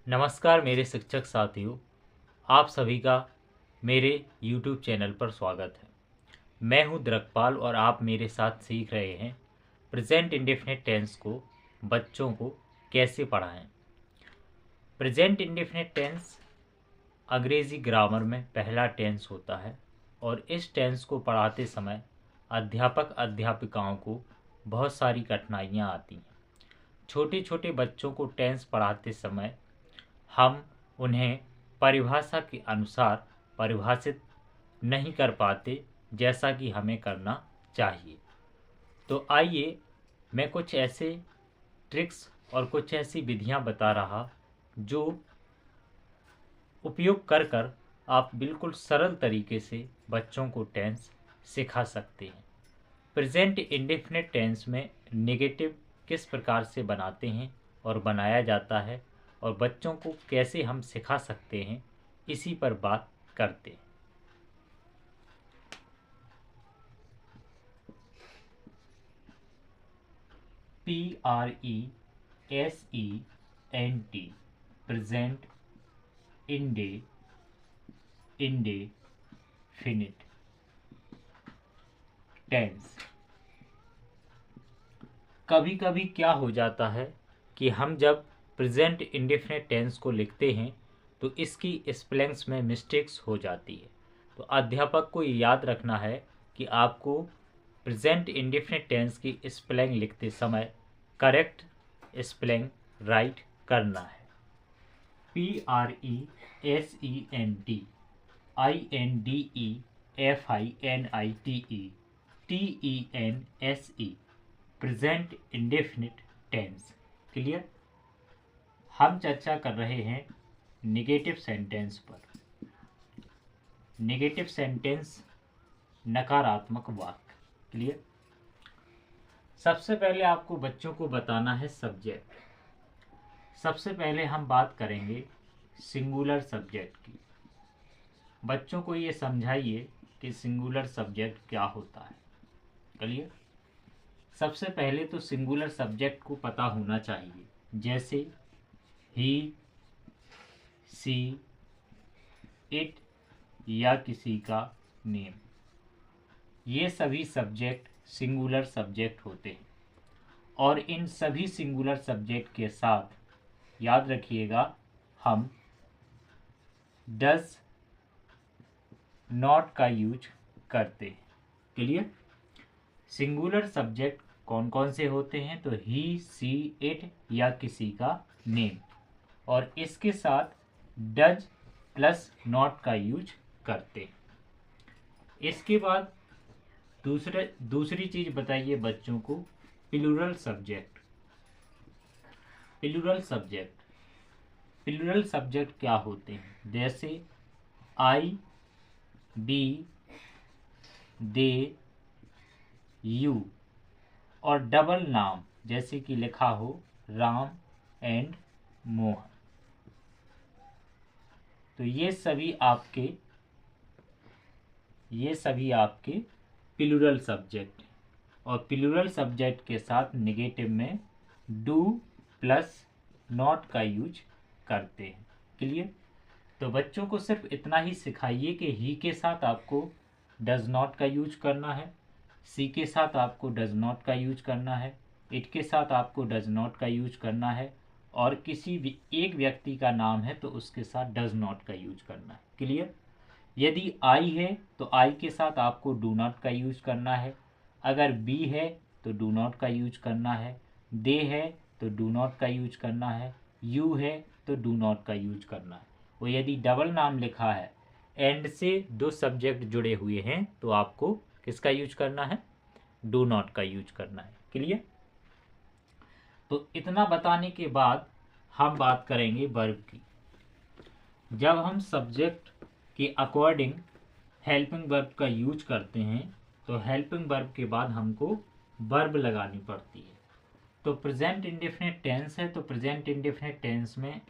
नमस्कार मेरे शिक्षक साथियों, आप सभी का मेरे YouTube चैनल पर स्वागत है। मैं हूं द्रकपाल और आप मेरे साथ सीख रहे हैं प्रेजेंट इंडेफिनिट टेंस को बच्चों को कैसे पढ़ाएं। प्रेजेंट इंडेफिनिट टेंस अंग्रेज़ी ग्रामर में पहला टेंस होता है और इस टेंस को पढ़ाते समय अध्यापक अध्यापिकाओं को बहुत सारी कठिनाइयाँ आती हैं। छोटे छोटे बच्चों को टेंस पढ़ाते समय हम उन्हें परिभाषा के अनुसार परिभाषित नहीं कर पाते जैसा कि हमें करना चाहिए। तो आइए मैं कुछ ऐसे ट्रिक्स और कुछ ऐसी विधियां बता रहा जो उपयोग कर आप बिल्कुल सरल तरीके से बच्चों को टेंस सिखा सकते हैं। प्रेजेंट इंडेफिनिट टेंस में नेगेटिव किस प्रकार से बनाते हैं और बनाया जाता है और बच्चों को कैसे हम सिखा सकते हैं, इसी पर बात करते हैं। PRESENT present indefinite tense. कभी कभी क्या हो जाता है कि हम जब प्रेजेंट इंडेफिनिट टेंस को लिखते हैं तो इसकी स्पेलिंग्स में मिस्टेक्स हो जाती है। तो अध्यापक को ये याद रखना है कि आपको प्रेजेंट इंडेफिनिट टेंस की स्पेलिंग लिखते समय करेक्ट स्पेलिंग राइट करना है। PRESENT present indefinite tense. Clear. हम चर्चा कर रहे हैं नेगेटिव सेंटेंस पर। नेगेटिव सेंटेंस नकारात्मक वाक्य। क्लियर। सबसे पहले आपको बच्चों को बताना है सब्जेक्ट। सबसे पहले हम बात करेंगे सिंगुलर सब्जेक्ट की। बच्चों को ये समझाइए कि सिंगुलर सब्जेक्ट क्या होता है। क्लियर। सबसे पहले तो सिंगुलर सब्जेक्ट को पता होना चाहिए, जैसे ही, सी, इट या किसी का नेम। ये सभी सब्जेक्ट सिंगुलर सब्जेक्ट होते हैं और इन सभी सिंगुलर सब्जेक्ट के साथ याद रखिएगा हम डज नॉट का यूज करते हैं। क्लियर। सिंगुलर सब्जेक्ट कौन कौन से होते हैं? तो ही, सी, इट या किसी का नेम, और इसके साथ डज प्लस नॉट का यूज करते हैं। इसके बाद दूसरी चीज बताइए बच्चों को, प्लूरल सब्जेक्ट। प्लूरल सब्जेक्ट क्या होते हैं? जैसे आई, बी, दे, यू, और डबल नाम जैसे कि लिखा हो राम एंड मोहन। तो ये सभी आपके प्लूरल सब्जेक्ट हैं और प्लूरल सब्जेक्ट के साथ नेगेटिव में डू प्लस नॉट का यूज करते हैं। क्लियर। तो बच्चों को सिर्फ इतना ही सिखाइए कि ही के साथ आपको डज नॉट का यूज करना है, सी के साथ आपको डज नॉट का यूज करना है, इट के साथ आपको डज नॉट का यूज करना है, और किसी भी एक व्यक्ति का नाम है तो उसके साथ डज नॉट का यूज करना है। क्लियर। यदि आई है तो आई के साथ आपको डू नॉट का यूज करना है, अगर बी है तो डू नॉट का यूज करना है, दे है तो डू नॉट का यूज करना है, यू है तो डू नॉट का यूज करना है। और यदि डबल नाम लिखा है, एंड से दो सब्जेक्ट जुड़े हुए हैं, तो आपको किसका यूज करना है? डू नॉट का यूज करना है। क्लियर। तो इतना बताने के बाद हम बात करेंगे वर्ब की। जब हम सब्जेक्ट के अकॉर्डिंग हेल्पिंग वर्ब का यूज करते हैं तो हेल्पिंग वर्ब के बाद हमको वर्ब लगानी पड़ती है। तो प्रेजेंट इंडेफिनिट टेंस है, तो प्रेजेंट इंडेफिनिट टेंस में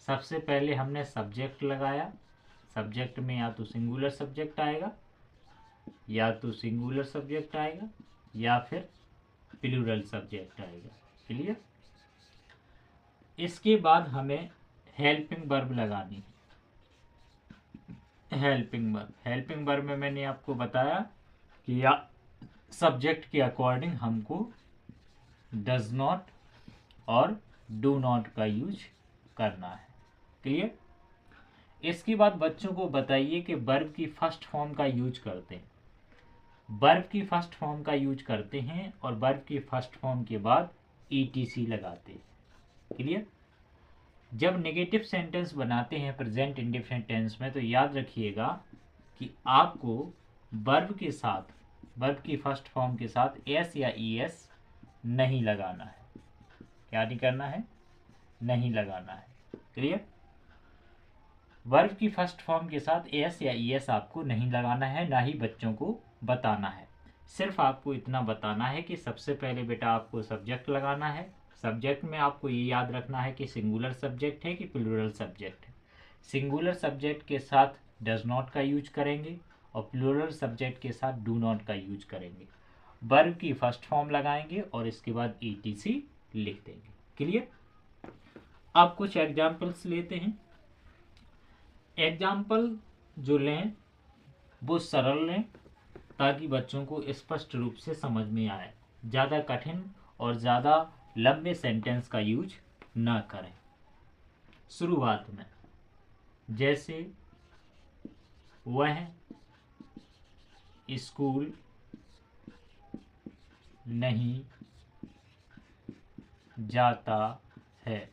सबसे पहले हमने सब्जेक्ट लगाया। सब्जेक्ट में या तो सिंगुलर सब्जेक्ट आएगा या फिर प्लूरल सब्जेक्ट आएगा। क्लियर। इसके बाद हमें हेल्पिंग वर्ब लगानी है। हेल्पिंग वर्ब में मैंने आपको बताया कि या सब्जेक्ट के अकॉर्डिंग हमको डज नॉट और डू नॉट का यूज करना है। क्लियर। इसके बाद बच्चों को बताइए कि वर्ब की फर्स्ट फॉर्म का यूज करते हैं। वर्ब की फर्स्ट फॉर्म का यूज करते हैं और वर्ब की फर्स्ट फॉर्म के बाद ईटीसी लगाते हैं। क्लियर। जब नेगेटिव सेंटेंस बनाते हैं प्रेजेंट इंडेफिनिट टेंस में तो याद रखिएगा कि आपको वर्ब के साथ, वर्ब की फर्स्ट फॉर्म के साथ एस या ईएस नहीं लगाना है। क्या नहीं करना है? नहीं लगाना है। क्लियर। वर्ब की फर्स्ट फॉर्म के साथ एस या ईएस आपको नहीं लगाना है, ना ही बच्चों को बताना है। सिर्फ आपको इतना बताना है कि सबसे पहले बेटा आपको सब्जेक्ट लगाना है। सब्जेक्ट में आपको ये याद रखना है कि सिंगुलर सब्जेक्ट है कि प्लूरल सब्जेक्ट है। सिंगुलर सब्जेक्ट के साथ डज नॉट का यूज करेंगे और प्लूरल सब्जेक्ट के साथ डू नॉट का यूज करेंगे। वर्ब की फर्स्ट फॉर्म लगाएंगे और इसके बाद ईटीसी लिख देंगे। क्लियर। अब कुछ एग्जाम्पल्स लेते हैं। एग्जाम्पल जो लें वो सरल लें ताकि बच्चों को स्पष्ट रूप से समझ में आए। ज़्यादा कठिन और ज़्यादा लंबे सेंटेंस का यूज ना करें। शुरुआत में जैसे वह स्कूल नहीं जाता है।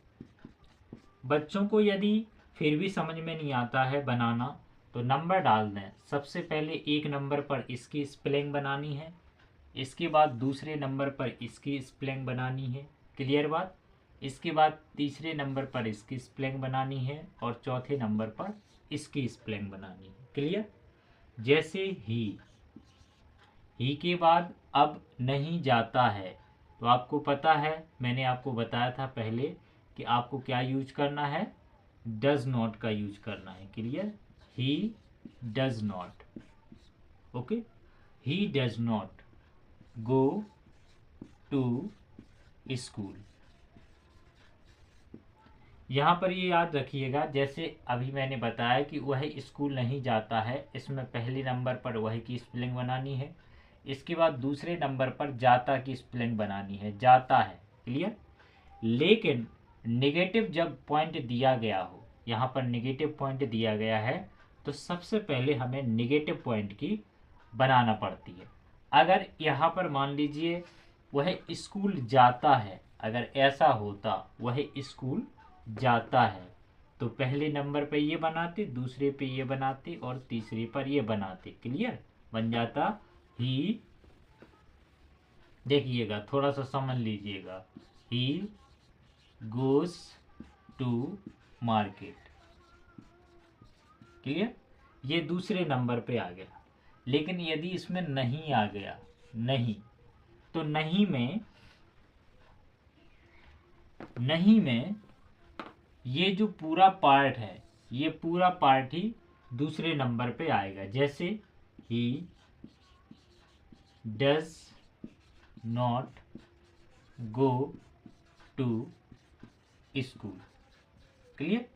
बच्चों को यदि फिर भी समझ में नहीं आता है बनाना तो नंबर डाल दें। सबसे पहले एक नंबर पर इसकी स्पेलिंग बनानी है, इसके बाद दूसरे नंबर पर इसकी स्पेलिंग बनानी है। क्लियर बात। इसके बाद तीसरे नंबर पर इसकी स्पेलिंग बनानी है और चौथे नंबर पर इसकी स्पेलिंग बनानी है। क्लियर। जैसे ही के बाद अब नहीं जाता है तो आपको पता है, मैंने आपको बताया था पहले कि आपको क्या यूज करना है, डज नॉट का यूज करना है। Clear. He does not, okay, he does not go to school. यहाँ पर ये याद रखिएगा, जैसे अभी मैंने बताया कि वह स्कूल नहीं जाता है, इसमें पहले नंबर पर वह की स्पेलिंग बनानी है, इसके बाद दूसरे नंबर पर जाता की स्पेलिंग बनानी है, जाता है। क्लियर। लेकिन नेगेटिव जब पॉइंट दिया गया हो, यहाँ पर नेगेटिव पॉइंट दिया गया है तो सबसे पहले हमें नेगेटिव पॉइंट की बनाना पड़ती है। अगर यहाँ पर मान लीजिए वह स्कूल जाता है, अगर ऐसा होता वह स्कूल जाता है तो पहले नंबर पे ये बनाते, दूसरे पे ये बनाते और तीसरे पर ये बनाते। क्लियर। बन जाता ही, देखिएगा थोड़ा सा समझ लीजिएगा, ही गोes टू मार्केट। क्लियर। ये दूसरे नंबर पे आ गया। लेकिन यदि इसमें नहीं आ गया, नहीं, तो नहीं में ये जो पूरा पार्ट है, ये पूरा पार्ट ही दूसरे नंबर पे आएगा। जैसे he does not go to school. Clear.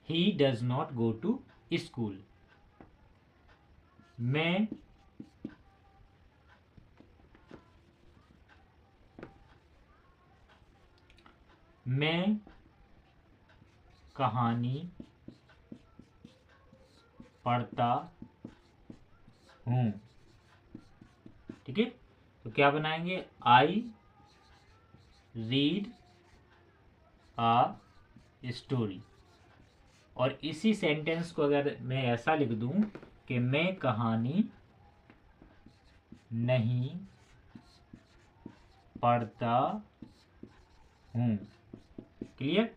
He does not go to school. मैं कहानी पढ़ता हूँ। ठीक है। तो क्या बनाएंगे, आई रीड आ स्टोरी। और इसी सेंटेंस को अगर मैं ऐसा लिख दूं कि मैं कहानी नहीं पढ़ता हूँ। क्लियर।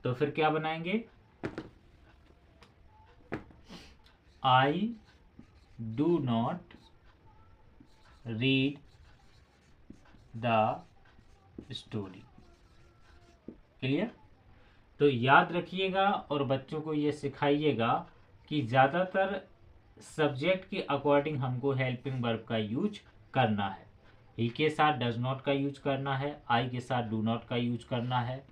तो फिर क्या बनाएंगे, I do not read the story. Clear. तो याद रखिएगा और बच्चों को ये सिखाइएगा कि ज़्यादातर सब्जेक्ट के अकॉर्डिंग हमको हेल्पिंग वर्ब का यूज करना है। ही के साथ डज नॉट का यूज करना है, आई के साथ डू नॉट का यूज करना है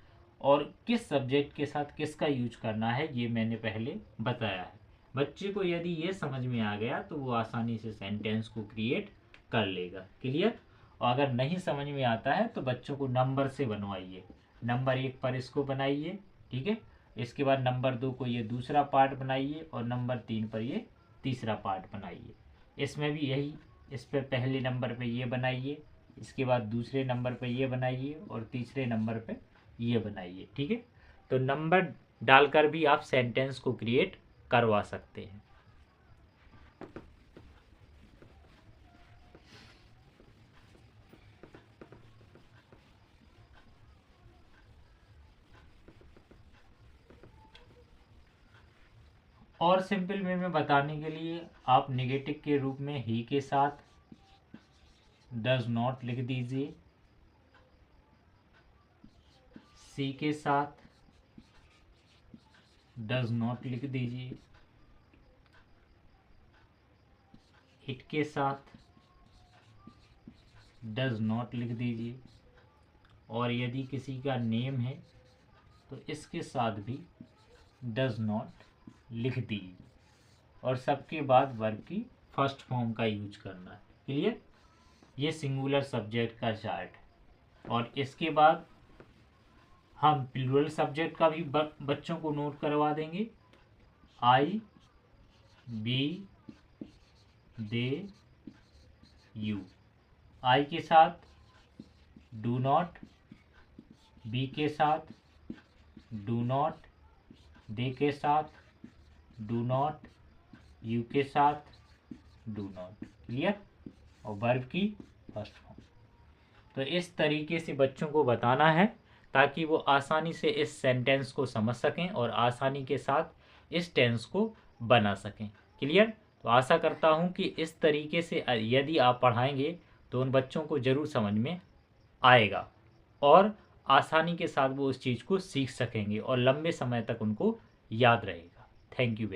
और किस सब्जेक्ट के साथ किसका यूज करना है ये मैंने पहले बताया है। बच्चे को यदि ये समझ में आ गया तो वो आसानी से सेंटेंस को क्रिएट कर लेगा। क्लियर? और अगर नहीं समझ में आता है तो बच्चों को नंबर से बनवाइए। नंबर 1 पर इसको बनाइए, ठीक है। इसके बाद नंबर 2 को ये दूसरा पार्ट बनाइए और नंबर 3 पर ये तीसरा पार्ट बनाइए। इसमें भी यही, इस पर पहले नंबर पे ये बनाइए, इसके बाद दूसरे नंबर पे ये बनाइए और तीसरे नंबर पे ये बनाइए, ठीक है। तो नंबर डालकर भी आप सेंटेंस को क्रिएट करवा सकते हैं। और सिंपल वे में बताने के लिए आप नेगेटिव के रूप में ही के साथ डज नॉट लिख दीजिए, सी के साथ डज नॉट लिख दीजिए, इट के साथ डज नॉट लिख दीजिए, और यदि किसी का नेम है तो इसके साथ भी डज नॉट लिख दीजिए। और सबके बाद वर्ब की फर्स्ट फॉर्म का यूज करना है। क्लियर? ये सिंगुलर सब्जेक्ट का चार्ट है। और इसके बाद हम प्लूरल सब्जेक्ट का भी बच्चों को नोट करवा देंगे। आई, बी, दे, यू। आई के साथ डू नॉट, बी के साथ डू नॉट, दे के साथ डू नॉट, यू के साथ डू नॉट। क्लियर? और वर्ब की फर्स्ट फॉर्म। तो इस तरीके से बच्चों को बताना है ताकि वो आसानी से इस सेंटेंस को समझ सकें और आसानी के साथ इस टेंस को बना सकें। क्लियर? तो आशा करता हूँ कि इस तरीके से यदि आप पढ़ाएंगे तो उन बच्चों को ज़रूर समझ में आएगा और आसानी के साथ वो उस चीज़ को सीख सकेंगे और लंबे समय तक उनको याद रहेगा। Thank you very much.